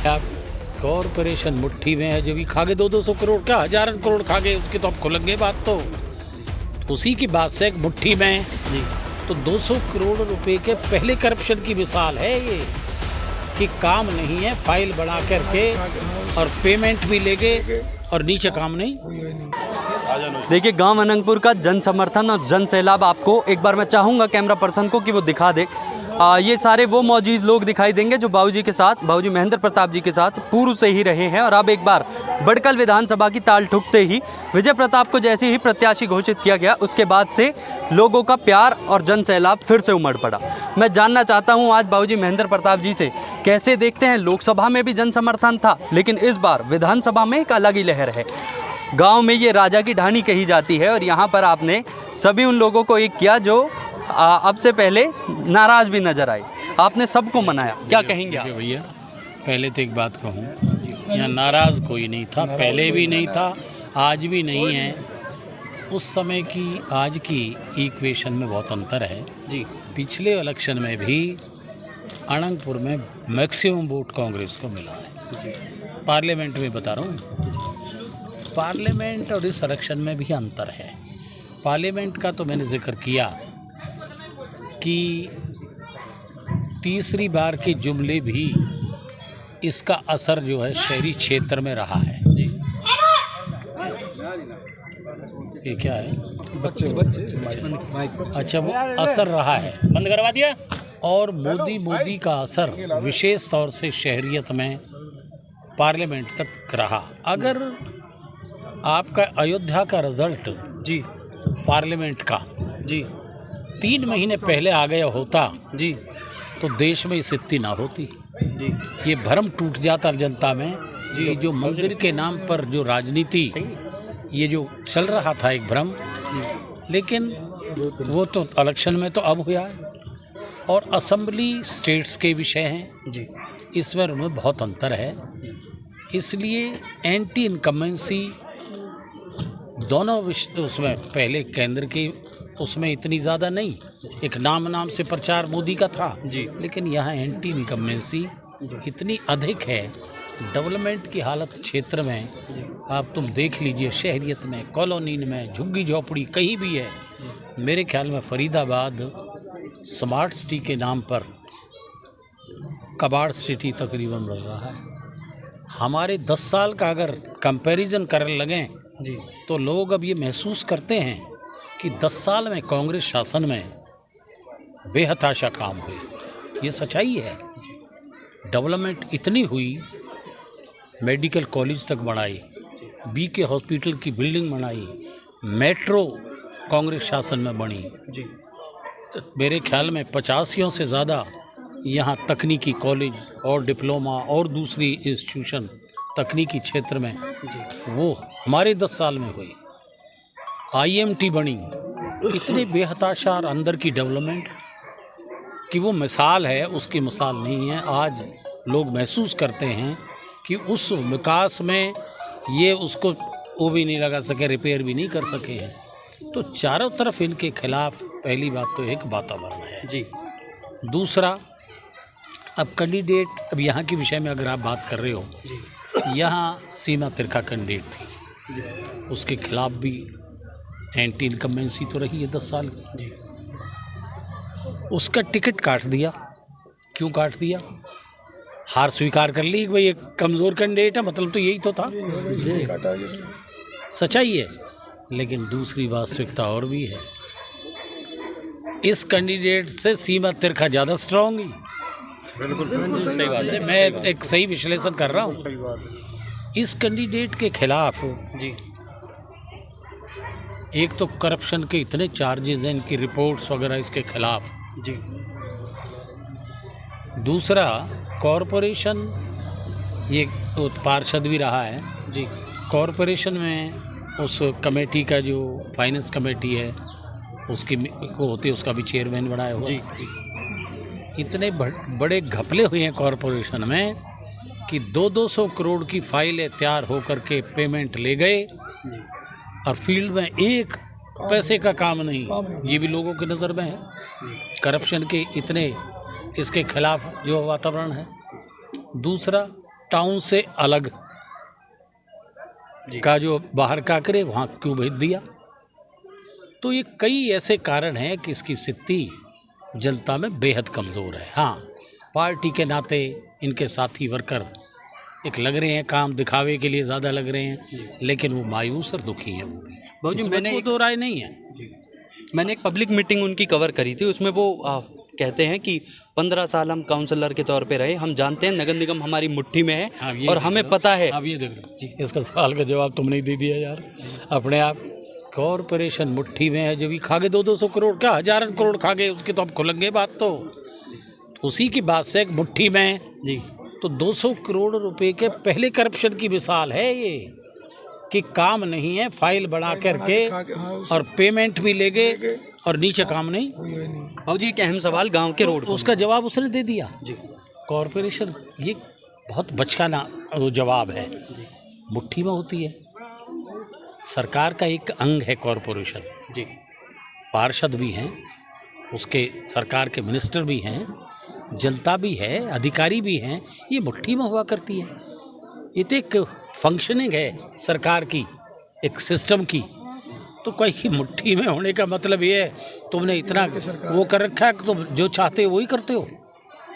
क्या कॉरपोरेशन मुट्ठी में है, जो भी खा गए 200 करोड़, क्या हजारन करोड़ खा गए, उसकी तो अब खुलेंगे बात। तो उसी की बात से एक मुट्ठी में जी, तो 200 करोड़ रुपए के पहले करप्शन की मिसाल है ये, कि काम नहीं है, फाइल बना करके और पेमेंट भी ले गए और नीचे काम नहीं। देखिए गांव अनंगपुर का जन समर्थन और जन सैलाब आपको एक बार मैं चाहूँगा कैमरा पर्सन को कि वो दिखा दे। ये सारे वो मौजूद लोग दिखाई देंगे जो बाबूजी के साथ, बाबूजी महेंद्र प्रताप जी के साथ पूर्व से ही रहे हैं और अब एक बार बड़कल विधानसभा की ताल ठुकते ही विजय प्रताप को जैसे ही प्रत्याशी घोषित किया गया, उसके बाद से लोगों का प्यार और जन सैलाब फिर से उमड़ पड़ा। मैं जानना चाहता हूं आज बाबूजी महेंद्र प्रताप जी से, कैसे देखते हैं, लोकसभा में भी जन समर्थन था लेकिन इस बार विधानसभा में एक अलग ही लहर है। गाँव में ये राजा की ढाणी कही जाती है और यहाँ पर आपने सभी उन लोगों को एक किया जो अब से पहले नाराज भी नजर आए, आपने सबको मनाया, क्या कहेंगे आप? भैया पहले तो एक बात कहूँ, यहाँ नाराज कोई नहीं था, पहले भी नहीं था, आज भी नहीं है। उस समय की आज की इक्वेशन में बहुत अंतर है जी। पिछले इलेक्शन में भी अनंगपुर में मैक्सिमम वोट कांग्रेस को मिला है जी। पार्लियामेंट में बता रहा हूँ, पार्लियामेंट और इस इलेक्शन में भी अंतर है। पार्लियामेंट का तो मैंने जिक्र किया कि तीसरी बार के जुमले भी इसका असर जो है शहरी क्षेत्र में रहा है जी। ये क्या है? बच्चे अच्छा, वो असर रहा है, बंद करवा दिया। और मोदी का असर विशेष तौर से शहरियत में पार्लियामेंट तक रहा। अगर आपका अयोध्या का रिजल्ट जी पार्लियामेंट का जी 3 महीने पहले आ गया होता जी, तो देश में स्थिति ना होती जी। ये भ्रम टूट जाता जनता में कि जो मंदिर के नाम पर जो राजनीति ये जो चल रहा था एक भ्रम, लेकिन वो तो इलेक्शन में तो अब हुआ है। और असेंबली स्टेट्स के विषय हैं जी, इसमें उनमें बहुत अंतर है। इसलिए एंटी इनकम्बेंसी दोनों उसमें पहले केंद्र की उसमें इतनी ज़्यादा नहीं, एक नाम से प्रचार मोदी का था जी, लेकिन यहाँ एंटी इनकम्बेंसी इतनी अधिक है। डेवलपमेंट की हालत क्षेत्र में आप तुम देख लीजिए, शहरियत में, कॉलोनी में, झुग्गी झोपड़ी कहीं भी है। मेरे ख्याल में फरीदाबाद स्मार्ट सिटी के नाम पर कबाड़ सिटी तकरीबन बन रहा है। हमारे 10 साल का अगर कंपैरिजन करने लगें जी, तो लोग अब ये महसूस करते हैं कि 10 साल में कांग्रेस शासन में बेहताशा काम हुई। ये सच्चाई है। डेवलपमेंट इतनी हुई, मेडिकल कॉलेज तक बढ़ाई, बीके हॉस्पिटल की बिल्डिंग बनाई, मेट्रो कांग्रेस शासन में बनी जी। तो मेरे ख्याल में 85 से ज़्यादा यहाँ तकनीकी कॉलेज और डिप्लोमा और दूसरी इंस्टीट्यूशन तकनीकी क्षेत्र में जी, वो हमारे 10 साल में हुई। IMT बनी, इतने बेहताशा और अंदर की डेवलपमेंट कि वो मिसाल है, उसकी मिसाल नहीं है। आज लोग महसूस करते हैं कि उस विकास में ये उसको वो भी नहीं लगा सके, रिपेयर भी नहीं कर सके हैं। तो चारों तरफ इनके खिलाफ पहली बात तो एक वातावरण है जी। दूसरा, अब कैंडिडेट, अब यहाँ के विषय में अगर आप बात कर रहे हो, यहाँ सीमा तिरखा कैंडिडेट थी, उसके खिलाफ भी एंटी इनकम्बेंसी तो रही है 10 साल की जी। उसका टिकट काट दिया। क्यों काट दिया? हार स्वीकार कर ली कि भाई एक कमज़ोर कैंडिडेट है, मतलब तो यही तो था, सच्चाई है। लेकिन दूसरी वास्तविकता और भी है, इस कैंडिडेट से सीमा तिरखा ज़्यादा स्ट्रॉन्ग ही। बिल्कुल सही बात है, मैं एक सही विश्लेषण कर रहा हूँ। इस कैंडिडेट के खिलाफ जी एक तो करप्शन के इतने चार्जेस हैं, इनकी रिपोर्ट्स वगैरह इसके खिलाफ जी। दूसरा, कॉरपोरेशन, ये पार्षद भी रहा है जी। कॉरपोरेशन में उस कमेटी का जो फाइनेंस कमेटी है उसकी वो होती है, उसका भी चेयरमैन बनाया हुआ जी। इतने बड़े घपले हुए हैं कॉरपोरेशन में कि 200 करोड़ की फाइलें तैयार होकर के पेमेंट ले गए और फील्ड में एक पैसे का काम नहीं। ये भी लोगों की नज़र में है। करप्शन के इतने इसके खिलाफ जो वातावरण है। दूसरा, टाउन से अलग का जो बाहर का करे वहाँ क्यों भेज दिया। तो ये कई ऐसे कारण हैं कि इसकी स्थिति जनता में बेहद कमज़ोर है। हाँ, पार्टी के नाते इनके साथी वर्कर एक लग रहे हैं, काम दिखावे के लिए ज़्यादा लग रहे हैं, लेकिन वो मायूस और दुखी हैं। वो भी भाजी मैंने कोई दो राय नहीं है। मैंने एक पब्लिक मीटिंग उनकी कवर करी थी, उसमें वो कहते हैं कि 15 साल हम काउंसलर के तौर पे रहे, हम जानते हैं नगर निगम हमारी मुट्ठी में है और हमें पता है। अब ये देख लो, इसका सवाल का जवाब तुमने ही दे दिया यार अपने आप। कॉरपोरेशन मुट्ठी में है, जब भी खा गए 200 करोड़, क्या हजारों करोड़ खा गए, उसके तो अब खुलेंगे बात। तो उसी की बात से एक मुट्ठी में जी, तो 200 करोड़ रुपए के पहले करप्शन की मिसाल है ये, कि काम नहीं है, फाइल बना करके और पेमेंट भी ले गए और नीचे काम नहीं। और जी एक अहम सवाल गांव के रोड, उसका जवाब उसने दे दिया जी। कॉरपोरेशन ये बहुत बचकाना वो जवाब है, मुट्ठी में होती है। सरकार का एक अंग है कॉरपोरेशन जी, पार्षद भी हैं उसके, सरकार के मिनिस्टर भी हैं, जनता भी है, अधिकारी भी हैं, ये मुट्ठी में हुआ करती है। ये तो एक फंक्शनिंग है सरकार की, एक सिस्टम की। तो कोई मुट्ठी में होने का मतलब ये है तुमने इतना वो कर रखा है कि तुम जो चाहते हो वही करते हो।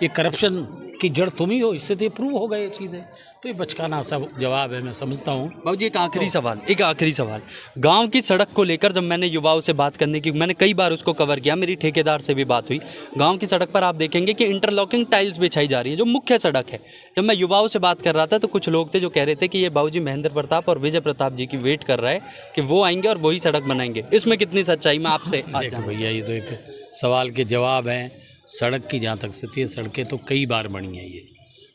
ये करप्शन की जड़ तुम ही हो, इससे तो ये प्रूव हो गए ये चीज़ें। तो ये बचकाना सा जवाब है, मैं समझता हूँ। बाबू जी एक आखिरी सवाल गांव की सड़क को लेकर जब मैंने युवाओं से बात करने की, मैंने कई बार उसको कवर किया, मेरी ठेकेदार से भी बात हुई। गांव की सड़क पर आप देखेंगे कि इंटरलॉकिंग टाइल्स बिछाई जा रही है, जो मुख्य सड़क है। जब मैं युवाओं से बात कर रहा था तो कुछ लोग थे जो कह रहे थे कि ये बाबूजी महेंद्र प्रताप और विजय प्रताप जी की वेट कर रहा है कि वो आएंगे और वही सड़क बनाएंगे। इसमें कितनी सच्चाई, मैं आपसे भैया ये तो एक सवाल के जवाब हैं। सड़क की जहाँ तक स्थिति है, सड़कें तो कई बार बनी हैं, ये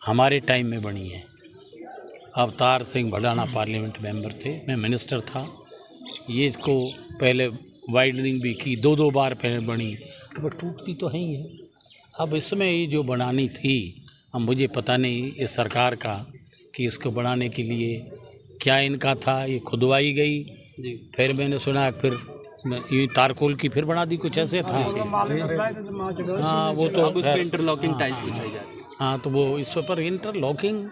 हमारे टाइम में बनी है। अवतार सिंह भडाना पार्लियामेंट मेंबर थे, मैं मिनिस्टर था, ये इसको पहले वाइडनिंग भी की, 2 बार पहले बनी, तो टूटती तो है ही है। अब इसमें ये जो बनानी थी, अब मुझे पता नहीं इस सरकार का कि इसको बनाने के लिए क्या इनका था, ये खुदवाई गई जी। फिर मैंने सुना फिर ये तारकोल की फिर बना दी, कुछ ऐसे था। हाँ वो तो इंटरलॉकिंग टाइल्स बिछाई जा रही है। हाँ तो वो इस पर इंटरलॉकिंग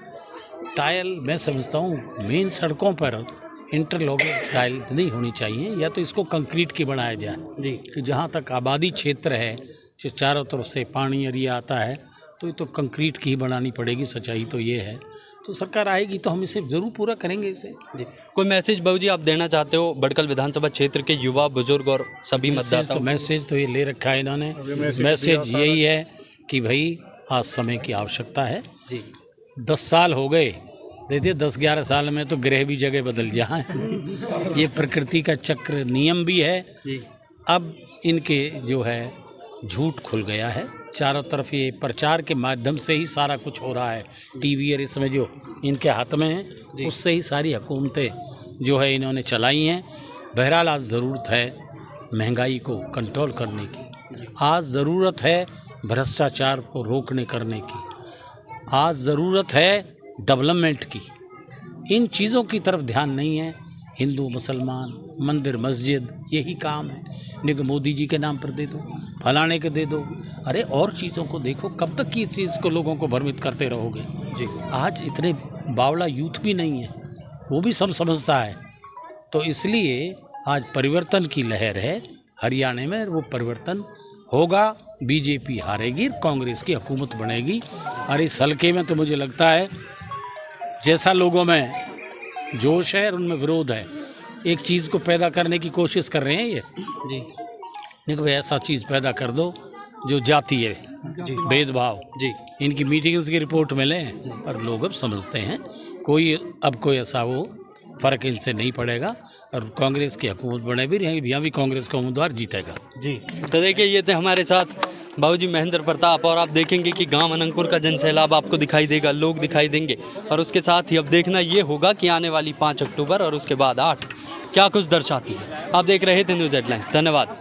टाइल, मैं समझता हूँ मेन सड़कों पर इंटरलॉकिंग टाइल्स नहीं होनी चाहिए, या तो इसको कंक्रीट की बनाया जाए जी, कि जहाँ तक आबादी क्षेत्र है, जो चारों तरफ से पानी एरिया आता है, तो ये तो कंक्रीट की ही बनानी पड़ेगी। सच्चाई तो ये है। तो सरकार आएगी तो हम इसे ज़रूर पूरा करेंगे इसे जी। कोई मैसेज बाबू जी आप देना चाहते हो बड़कल विधानसभा क्षेत्र के युवा, बुजुर्ग और सभी मतदाताओं? मैसेज तो ये ले रखा है इन्होंने, मैसेज यही है कि भाई आज समय की आवश्यकता है जी। 10 साल हो गए, देखिए 10-11 साल में तो ग्रह भी जगह बदल जाए ये प्रकृति का चक्र नियम भी है जी। अब इनके जो है झूठ खुल गया है, चारों तरफ ये प्रचार के माध्यम से ही सारा कुछ हो रहा है। टीवी और इसमें जो इनके हाथ में है उससे ही सारी हुकूमतें जो है इन्होंने चलाई हैं। बहरहाल आज ज़रूरत है महंगाई को कंट्रोल करने की, आज ज़रूरत है भ्रष्टाचार को रोकने करने की, आज ज़रूरत है डेवलपमेंट की। इन चीज़ों की तरफ ध्यान नहीं है। हिंदू मुसलमान मंदिर मस्जिद यही काम है, नहीं कि मोदी जी के नाम पर दे दो, फलाने के दे दो। अरे और चीज़ों को देखो, कब तक इस चीज़ को लोगों को भ्रमित करते रहोगे जी। आज इतने बावला यूथ भी नहीं है, वो भी सब समझता है। तो इसलिए आज परिवर्तन की लहर है हरियाणा में, वो परिवर्तन होगा। बीजेपी हारेगी, कांग्रेस की हुकूमत बनेगी। और इस हल्के में तो मुझे लगता है जैसा लोगों में जोश है उनमें विरोध है, एक चीज़ को पैदा करने की कोशिश कर रहे हैं ये जी। नहीं भाई ऐसा चीज़ पैदा कर दो जो जाती है जी, भेदभाव जी। इनकी मीटिंग्स की रिपोर्ट मिले और लोग अब समझते हैं कोई ऐसा वो फ़र्क इनसे नहीं पड़ेगा और कांग्रेस की हुकूमत बने भी रहेगी, यहाँ भी कांग्रेस का उम्मीदवार जीतेगा जी। तो देखिए ये थे हमारे साथ बाबूजी महेंद्र प्रताप, और आप देखेंगे कि गांव अनंगपुर का जनसैलाब आपको दिखाई देगा, लोग दिखाई देंगे। और उसके साथ ही अब देखना ये होगा कि आने वाली 5 अक्टूबर और उसके बाद 8 क्या कुछ दर्शाती है। आप देख रहे थे न्यूज़ हेडलाइंस। धन्यवाद।